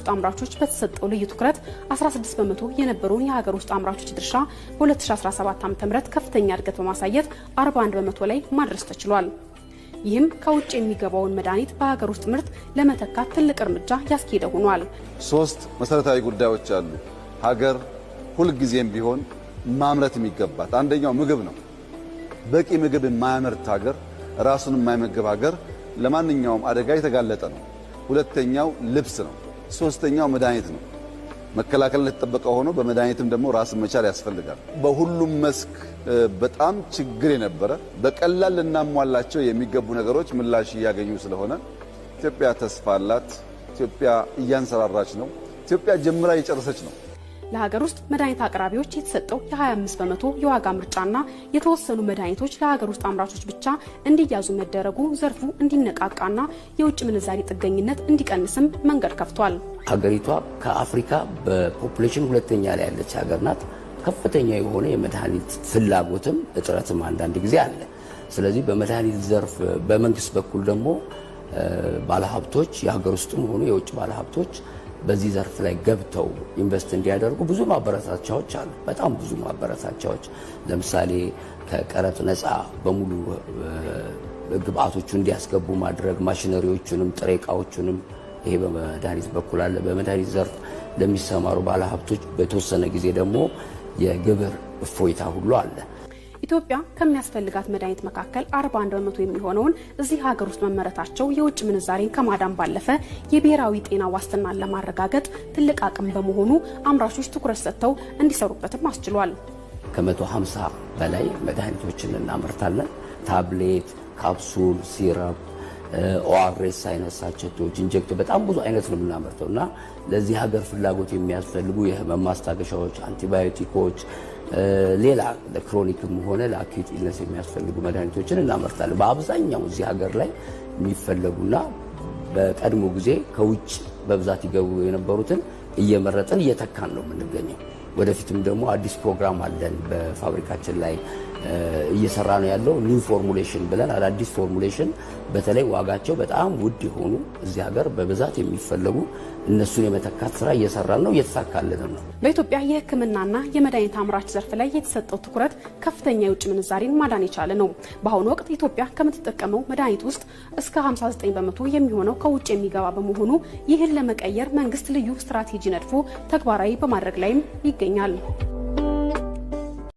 ውስጥ አምራቾች በተሰጠው ልዩ ትኩረት 16 በመቶ የነበረውን የሀገር ውስጥ አምራቾች ድርሻ በ2017 ዓ.ም ከፍተኛ እድገት በማሳየት 41 በመቶ ላይ ማድረስ ተችሏል። ይህም ከውጭ የሚገባውን መድኃኒት በሀገር ውስጥ ምርት ለመተካት ትልቅ እርምጃ ያስኬደ ሆኗል። ሶስት መሰረታዊ ጉዳዮች አሉ ሀገር ሁልጊዜም ቢሆን ማምረት የሚገባት። አንደኛው ምግብ ነው። በቂ ምግብ የማያመርት ሀገር፣ ራሱን የማይመገብ ሀገር ለማንኛውም አደጋ የተጋለጠ ነው። ሁለተኛው ልብስ ነው። ሶስተኛው መድኃኒት ነው። መከላከል ለተጠበቀ ሆኖ በመድኃኒትም ደግሞ ራስን መቻል ያስፈልጋል። በሁሉም መስክ በጣም ችግር የነበረ በቀላል ልናሟላቸው የሚገቡ ነገሮች ምላሽ እያገኙ ስለሆነ ኢትዮጵያ ተስፋ አላት። ኢትዮጵያ እያንሰራራች ነው። ኢትዮጵያ ጀምራ እየጨረሰች ነው። ለሀገር ውስጥ መድኃኒት አቅራቢዎች የተሰጠው የ25 በመቶ የዋጋ ምርጫና የተወሰኑ መድኃኒቶች ለሀገር ውስጥ አምራቾች ብቻ እንዲያዙ መደረጉ ዘርፉ እንዲነቃቃና የውጭ ምንዛሪ ጥገኝነት እንዲቀንስም መንገድ ከፍቷል። ሀገሪቷ ከአፍሪካ በፖፑሌሽን ሁለተኛ ላይ ያለች ሀገር ናት። ከፍተኛ የሆነ የመድኃኒት ፍላጎትም እጥረትም አንዳንድ ጊዜ አለ። ስለዚህ በመድኃኒት ዘርፍ በመንግስት በኩል ደግሞ ባለሀብቶች የሀገር ውስጥም ሆኑ የውጭ ባለሀብቶች በዚህ ዘርፍ ላይ ገብተው ኢንቨስት እንዲያደርጉ ብዙ ማበረታቻዎች አሉ። በጣም ብዙ ማበረታቻዎች፣ ለምሳሌ ከቀረጥ ነፃ በሙሉ ግብአቶቹ እንዲያስገቡ ማድረግ፣ ማሽነሪዎቹንም ጥሬ ዕቃዎቹንም ይሄ በመድኃኒት በኩል አለ። በመድኃኒት ዘርፍ ለሚሰማሩ ባለሀብቶች በተወሰነ ጊዜ ደግሞ የግብር እፎይታ ሁሉ አለ። ኢትዮጵያ ከሚያስፈልጋት መድኃኒት መካከል 41 በመቶ የሚሆነውን እዚህ ሀገር ውስጥ መመረታቸው የውጭ ምንዛሬን ከማዳን ባለፈ የብሔራዊ ጤና ዋስትናን ለማረጋገጥ ትልቅ አቅም በመሆኑ አምራቾች ትኩረት ሰጥተው እንዲሰሩበትም አስችሏል። ከ150 በላይ መድኃኒቶችን እናመርታለን። ታብሌት፣ ካፕሱል፣ ሲረፕ፣ ኦአርኤስ አይነት ሳቸቶች፣ ኢንጀክቶ በጣም ብዙ አይነት ነው የምናመርተው እና ለዚህ ሀገር ፍላጎት የሚያስፈልጉ የህመም ማስታገሻዎች፣ አንቲባዮቲኮች፣ ሌላ ለክሮኒክም ሆነ ለአኪዩት ኢልነስ የሚያስፈልጉ መድኃኒቶችን እናመርታለን። በአብዛኛው እዚህ ሀገር ላይ የሚፈለጉና በቀድሞ ጊዜ ከውጭ በብዛት ይገቡ የነበሩትን እየመረጥን እየተካን ነው የምንገኘው። ወደፊትም ደግሞ አዲስ ፕሮግራም አለን በፋብሪካችን ላይ እየሰራ ነው ያለው። ኒው ፎርሙሌሽን ብለን አዳዲስ ፎርሙሌሽን በተለይ ዋጋቸው በጣም ውድ የሆኑ እዚህ ሀገር በብዛት የሚፈለጉ እነሱን የመተካት ስራ እየሰራን ነው፣ እየተሳካልንም ነው። በኢትዮጵያ የሕክምናና የመድኃኒት አምራች ዘርፍ ላይ የተሰጠው ትኩረት ከፍተኛ የውጭ ምንዛሬን ማዳን የቻለ ነው። በአሁኑ ወቅት ኢትዮጵያ ከምትጠቀመው መድኃኒት ውስጥ እስከ 59 በመቶ የሚሆነው ከውጭ የሚገባ በመሆኑ ይህን ለመቀየር መንግስት ልዩ ስትራቴጂ ነድፎ ተግባራዊ በማድረግ ላይም ይገኛል።